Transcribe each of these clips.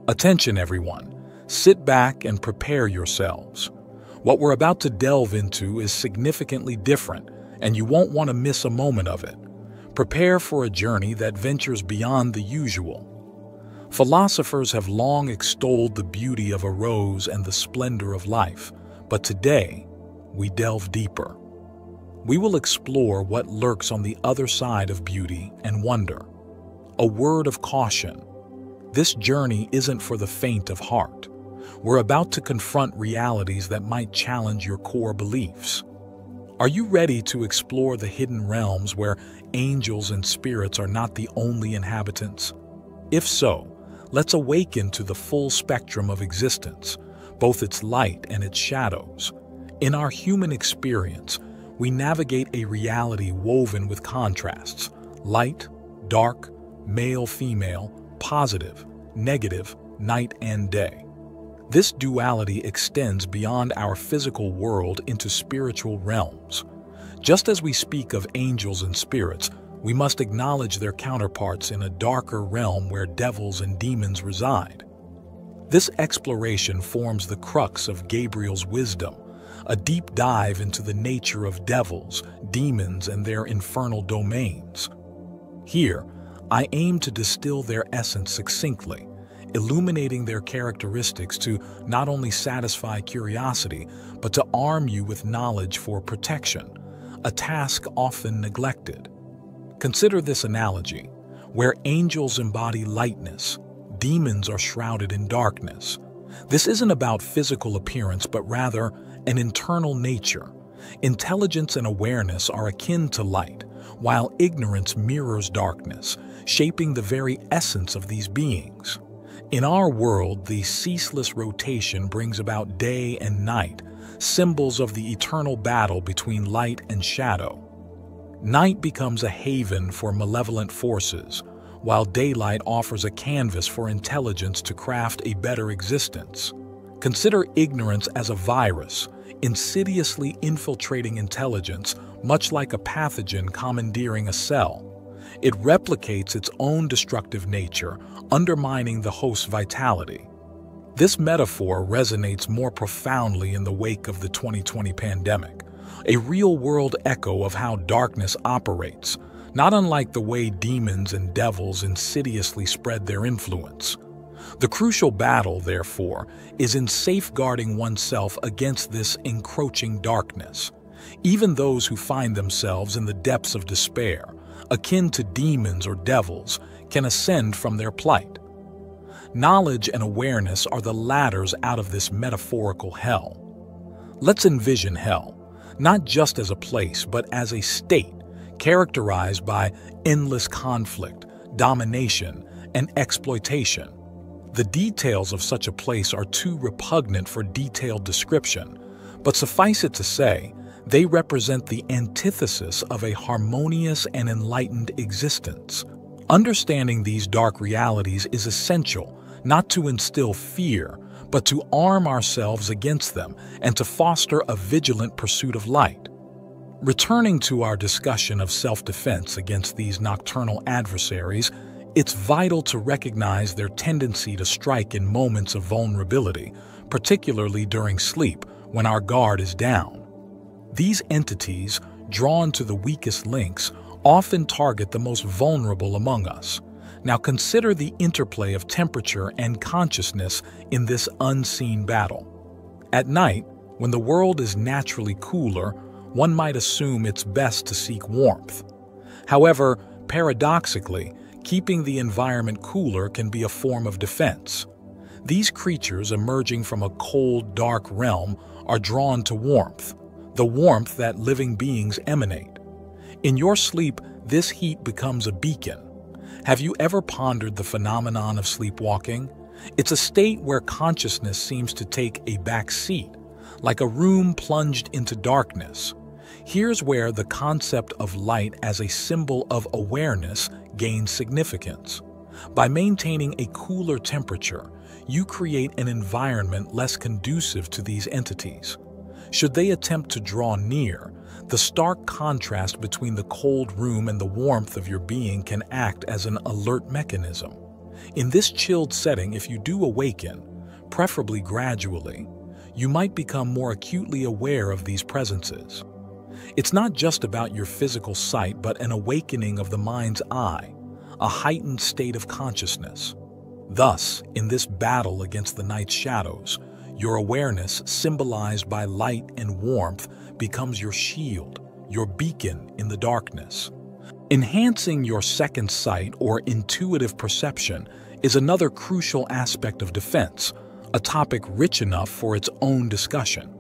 Attention everyone, sit back and prepare yourselves. What we're about to delve into is significantly different, and you won't want to miss a moment of it. Prepare for a journey that ventures beyond the usual. Philosophers have long extolled the beauty of a rose and the splendor of life, but today, we delve deeper. We will explore what lurks on the other side of beauty and wonder. A word of caution. This journey isn't for the faint of heart. We're about to confront realities that might challenge your core beliefs. Are you ready to explore the hidden realms where angels and spirits are not the only inhabitants? If so, let's awaken to the full spectrum of existence, both its light and its shadows. In our human experience, we navigate a reality woven with contrasts: light, dark, male, female, positive, negative, night and day. This duality extends beyond our physical world into spiritual realms. Just as we speak of angels and spirits, we must acknowledge their counterparts in a darker realm where devils and demons reside. This exploration forms the crux of Gabriel's wisdom, a deep dive into the nature of devils, demons, and their infernal domains. Here, I aim to distill their essence succinctly, illuminating their characteristics to not only satisfy curiosity, but to arm you with knowledge for protection, a task often neglected. Consider this analogy: where angels embody lightness, demons are shrouded in darkness. This isn't about physical appearance, but rather an internal nature. Intelligence and awareness are akin to light, while ignorance mirrors darkness, shaping the very essence of these beings. In our world, the ceaseless rotation brings about day and night, symbols of the eternal battle between light and shadow. Night becomes a haven for malevolent forces, while daylight offers a canvas for intelligence to craft a better existence. Consider ignorance as a virus, insidiously infiltrating intelligence, much like a pathogen commandeering a cell. It replicates its own destructive nature, undermining the host's vitality. This metaphor resonates more profoundly in the wake of the 2020 pandemic, a real-world echo of how darkness operates, not unlike the way demons and devils insidiously spread their influence. The crucial battle, therefore, is in safeguarding oneself against this encroaching darkness. Even those who find themselves in the depths of despair, akin to demons or devils, can ascend from their plight. Knowledge and awareness are the ladders out of this metaphorical hell. Let's envision hell, not just as a place, but as a state characterized by endless conflict, domination, and exploitation. The details of such a place are too repugnant for detailed description, but suffice it to say, they represent the antithesis of a harmonious and enlightened existence. Understanding these dark realities is essential, not to instill fear, but to arm ourselves against them and to foster a vigilant pursuit of light. Returning to our discussion of self-defense against these nocturnal adversaries, it's vital to recognize their tendency to strike in moments of vulnerability, particularly during sleep when our guard is down. These entities, drawn to the weakest links, often target the most vulnerable among us. Now consider the interplay of temperature and consciousness in this unseen battle. At night, when the world is naturally cooler, one might assume it's best to seek warmth. However, paradoxically, keeping the environment cooler can be a form of defense. These creatures emerging from a cold, dark realm are drawn to warmth, the warmth that living beings emanate. In your sleep, this heat becomes a beacon. Have you ever pondered the phenomenon of sleepwalking? It's a state where consciousness seems to take a back seat, like a room plunged into darkness. Here's where the concept of light as a symbol of awareness gains significance. By maintaining a cooler temperature, you create an environment less conducive to these entities. Should they attempt to draw near, the stark contrast between the cold room and the warmth of your being can act as an alert mechanism. In this chilled setting, if you do awaken, preferably gradually, you might become more acutely aware of these presences. It's not just about your physical sight, but an awakening of the mind's eye, a heightened state of consciousness. Thus, in this battle against the night's shadows, your awareness, symbolized by light and warmth, becomes your shield, your beacon in the darkness. Enhancing your second sight or intuitive perception is another crucial aspect of defense, a topic rich enough for its own discussion.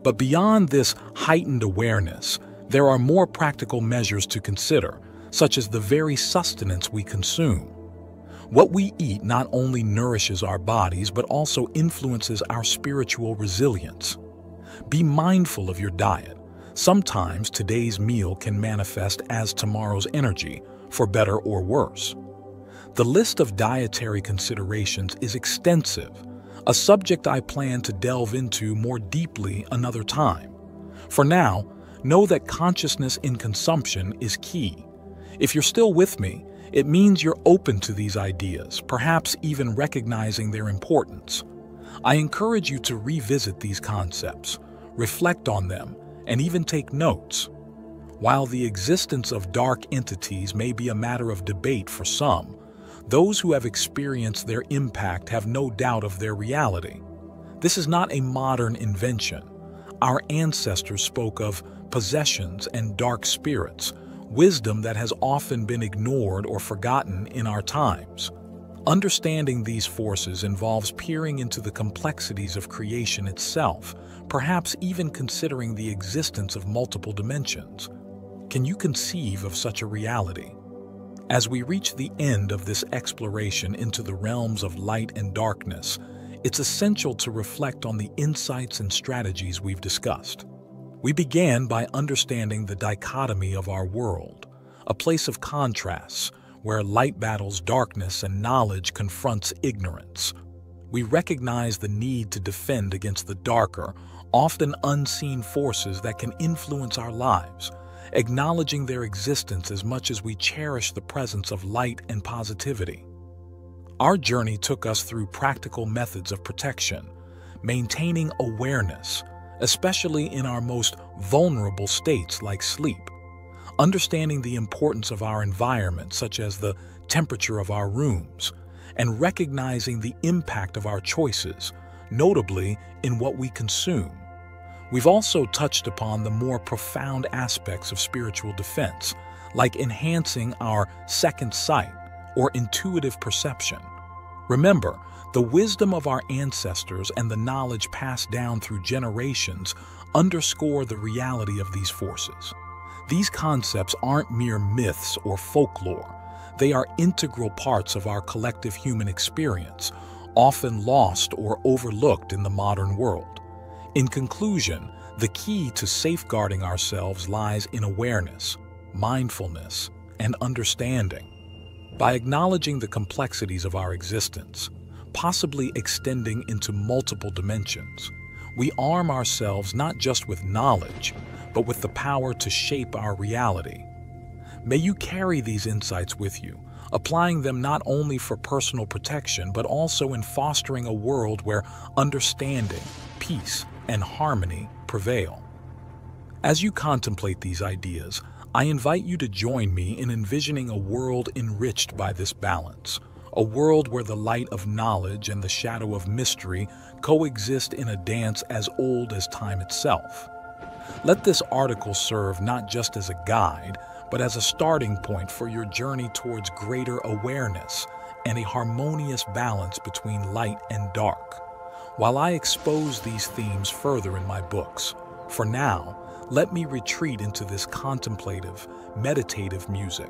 But beyond this heightened awareness, there are more practical measures to consider, such as the very sustenance we consume. What we eat not only nourishes our bodies, but also influences our spiritual resilience. Be mindful of your diet. Sometimes today's meal can manifest as tomorrow's energy, for better or worse. The list of dietary considerations is extensive, a subject I plan to delve into more deeply another time. For now, know that consciousness in consumption is key. If you're still with me, it means you're open to these ideas, perhaps even recognizing their importance. I encourage you to revisit these concepts, reflect on them, and even take notes. While the existence of dark entities may be a matter of debate for some, those who have experienced their impact have no doubt of their reality. This is not a modern invention. Our ancestors spoke of possessions and dark spirits, wisdom that has often been ignored or forgotten in our times. Understanding these forces involves peering into the complexities of creation itself, perhaps even considering the existence of multiple dimensions. Can you conceive of such a reality? As we reach the end of this exploration into the realms of light and darkness, it's essential to reflect on the insights and strategies we've discussed. We began by understanding the dichotomy of our world, a place of contrasts where light battles darkness and knowledge confronts ignorance. We recognize the need to defend against the darker, often unseen forces that can influence our lives, acknowledging their existence as much as we cherish the presence of light and positivity. Our journey took us through practical methods of protection, maintaining awareness, especially in our most vulnerable states like sleep, understanding the importance of our environment, such as the temperature of our rooms, and recognizing the impact of our choices, notably in what we consume. We've also touched upon the more profound aspects of spiritual defense, like enhancing our second sight or intuitive perception. Remember, the wisdom of our ancestors and the knowledge passed down through generations underscore the reality of these forces. These concepts aren't mere myths or folklore. They are integral parts of our collective human experience, often lost or overlooked in the modern world. In conclusion, the key to safeguarding ourselves lies in awareness, mindfulness, and understanding. By acknowledging the complexities of our existence, possibly extending into multiple dimensions, we arm ourselves not just with knowledge, but with the power to shape our reality. May you carry these insights with you, applying them not only for personal protection, but also in fostering a world where understanding, peace, and harmony prevail. As you contemplate these ideas, I invite you to join me in envisioning a world enriched by this balance, a world where the light of knowledge and the shadow of mystery coexist in a dance as old as time itself. Let this article serve not just as a guide, but as a starting point for your journey towards greater awareness and a harmonious balance between light and dark. While I expose these themes further in my books, for now, let me retreat into this contemplative, meditative music,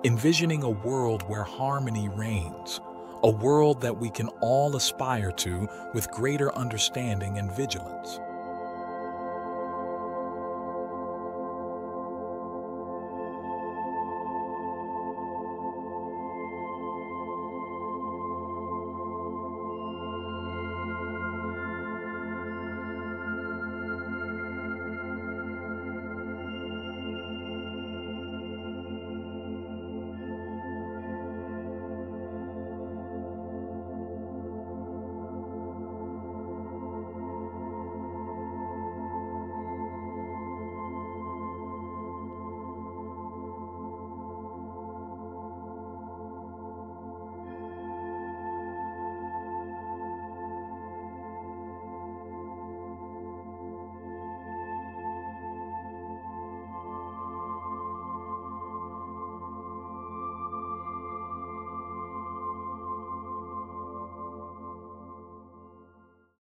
envisioning a world where harmony reigns, a world that we can all aspire to with greater understanding and vigilance.